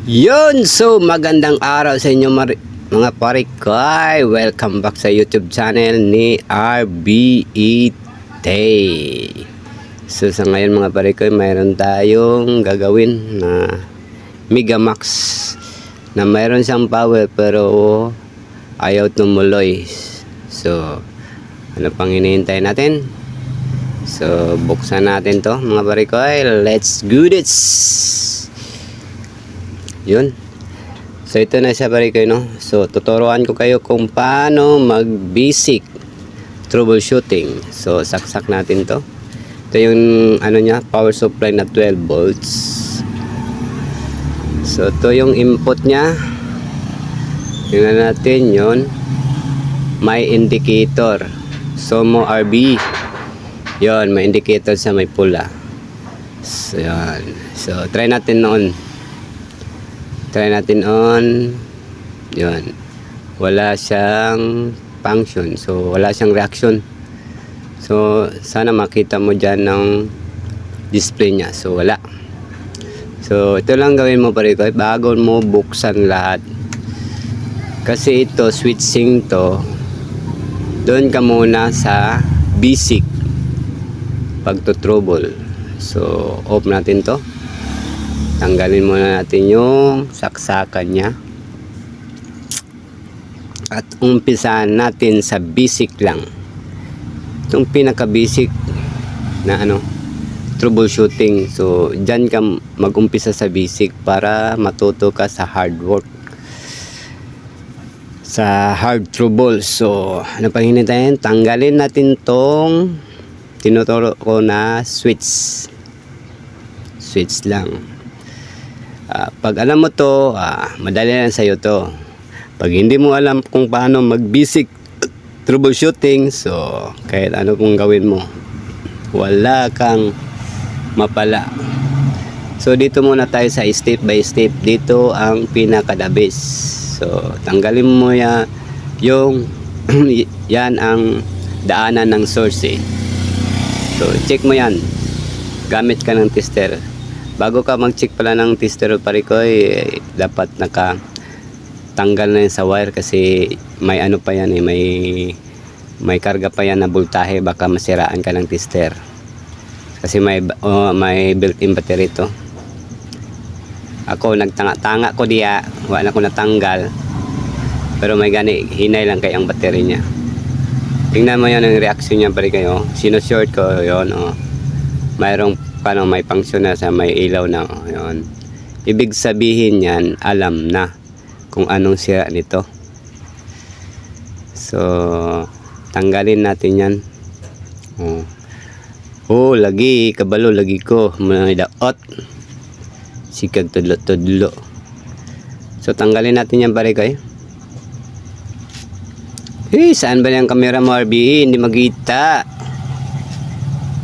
Yun, so magandang araw sa inyo mga parikoy. Welcome back sa YouTube channel ni RBET. So sa ngayon mga parikoy, mayroon tayong gagawin na Megamax na mayroon siyang power pero ayaw tumuloy. So ano pang hinihintay natin? So buksan natin to mga parikoy. Let's do this. Yun. So ito na siya parikoy, no. So tuturuan ko kayo kung paano mag-basic troubleshooting. So saksak natin to. Ito yung ano niya, power supply na 12 volts. So ito yung input niya. Tingnan natin yun. May indicator. Somo RB. Yun, may indicator sa may pula. So yan. So try natin noon. Try natin on. Yun. Wala siyang function. So wala siyang reaction. So sana makita mo dyan ng display niya. So wala. So ito lang gawin mo parikoy bago mo buksan lahat. Kasi ito switching to. Doon ka muna sa basic pagto-trouble. So off natin to. Tanggalin muna natin yung saksakan niya. At umpisahan natin sa basic lang. Itong pinaka-basic na troubleshooting. So, dyan ka mag-umpisa sa basic para matuto ka sa hard work. Sa hard trouble. So, ano pang hinitayin? Tanggalin natin tong tinuturo ko na switch. Switch lang. Pag alam mo to, madali lang sa'yo to. Pag hindi mo alam kung paano mag-basic troubleshooting, so kahit ano kung gawin mo, wala kang mapala. So dito muna tayo sa step by step. Dito ang pinaka-the-base. So tanggalin mo yung yan ang daanan ng source eh. So check mo yan. Gamit ka ng tester. Bago ka mag-check pala ng tester parikoy, dapat tanggal na yun sa wire kasi may ano pa yan eh, may karga pa yan na voltahe, baka masiraan ka ng tester. Kasi may built-in battery to. Ako nagtanga-tanga ko diya, wala na ko natanggal. Pero may gani, hinay lang kay ang battery niya. Tingnan mo yan ang reaction niya parikoy, sino-short ko yon, mayroong may function na sa may ilaw na yun. Ibig sabihin yan, alam na kung anong sira nito. So tanggalin natin yan. Lagi kabalo lagi ko mga daot sikag tudlo. So tanggalin natin yan parikoy. Saan ba yung camera mo RBE? Hindi magkita.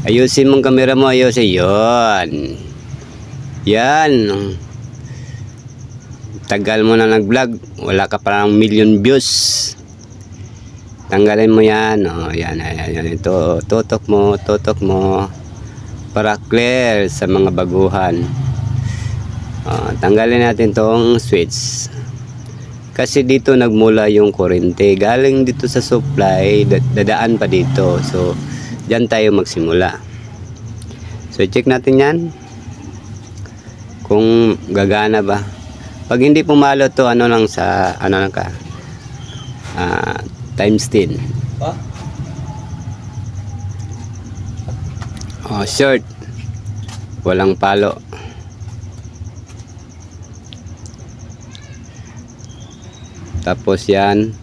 Ayusin mong camera mo, ayusin. Yun. Yan. Tagal mo na nag-vlog. Wala ka parang million views. Tanggalin mo yan. Yan. Ito. Tutok mo. Para clear sa mga baguhan. Tanggalin natin tong switch. Kasi dito nagmula yung kuryente. Galing dito sa supply. Dadaan pa dito. So, diyan tayo magsimula. So check natin yan kung gagana ba. Pag hindi pumalo to, lang sa lang ka times 10. Short, walang palo. Tapos yan,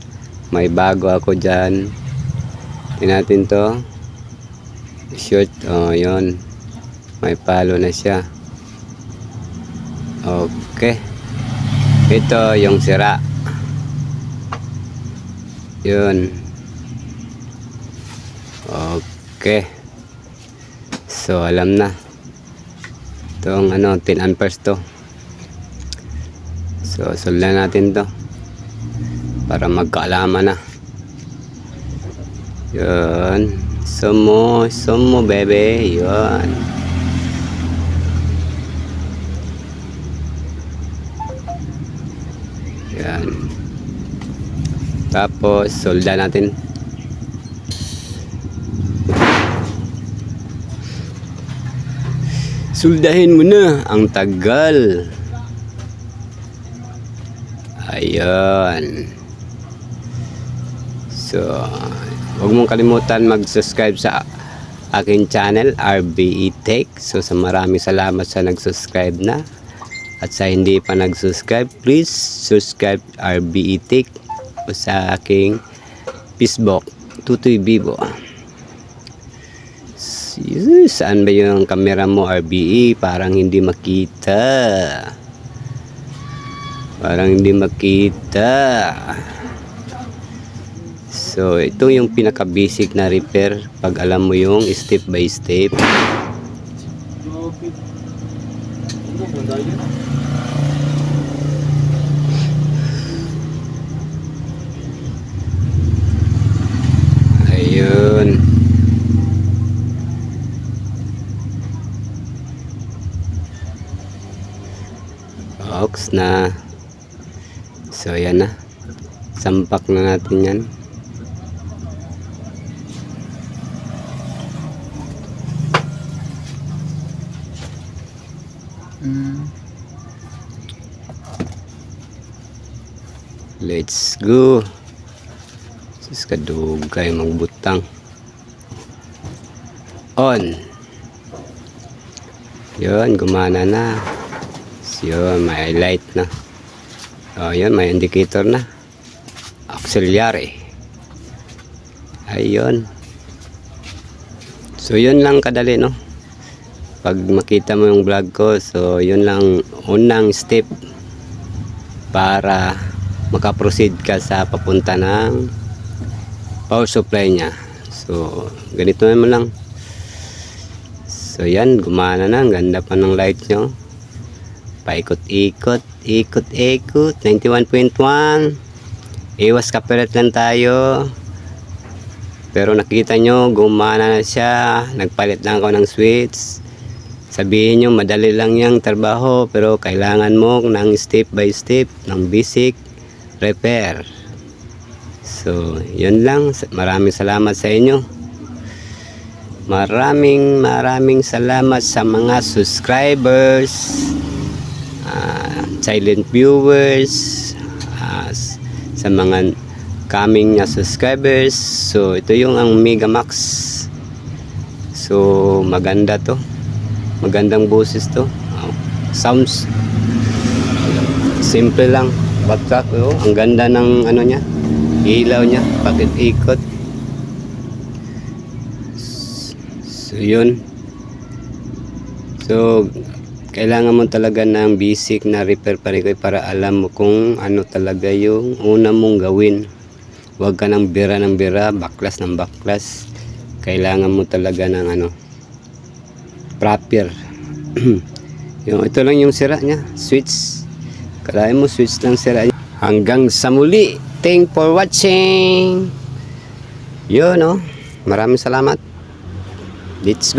may bago ako dyan. Tinatin to short, yun, may palo na siya. Okay, ito yung sira. Yun. Okay, so alam na itong 10 amperes to. So suldan natin to para magkaalaman na. Yun. Sumo bebe. Yun. Yan. Tapos solda natin. Suldahin mo na. Ang tagal. Ayan. So, huwag mong kalimutan mag-subscribe sa aking channel, RBE Tech. So, sa maraming salamat sa nag-subscribe na. At sa hindi pa nag-subscribe, please subscribe RBE Tech o sa aking Facebook, Tutoy Bibo. Saan ba yung camera mo, RBE? Parang hindi makita. Parang hindi makita. So, ito yung pinaka-basic na repair pag alam mo yung step by step. Ayun. Box na. So, ayan na. Sampak na natin yan. Let's go. Sis kadugay magbutang. On. Yun, gumana na. Yun, may light na. O, yun, may indicator na. Auxiliary. Ayun. So, yun lang kadali, no? Pag makita mo yung vlog ko, so, yun lang unang step para makaproceed ka sa papunta ng power supply niya. So, ganito naman lang. So, yan, gumana na. Ang ganda pa ng light nyo. Paikot-ikot, ikot-ikot, 91.1. Iwas kapirat lang tayo. Pero nakita nyo, gumana na siya. Nagpalit lang ako ng switch. Sabihin nyo, madali lang yung trabaho, pero kailangan mo ng step by step, ng basic repair. So, yun lang. Maraming salamat sa inyo. Maraming salamat sa mga subscribers, silent viewers, sa mga coming na subscribers. So, ito yung ang Megamax. So, maganda to. Magandang boses to. Sounds simple lang. Baksak, oh, ang ganda ng ano niya. Ilaw niya, pakit-ikot. So, yun. So, kailangan mo talaga ng basic na repair para alam mo kung ano talaga yung una mong gawin. Huwag ka ng bira, baklas ng baklas. Kailangan mo talaga ng ano, proper. Yung, ito lang yung sira niya, switch. Kalahin mo, switch lang sira niya. Hanggang sa muli. Thanks for watching. Yun, no? Maraming salamat. Let's go.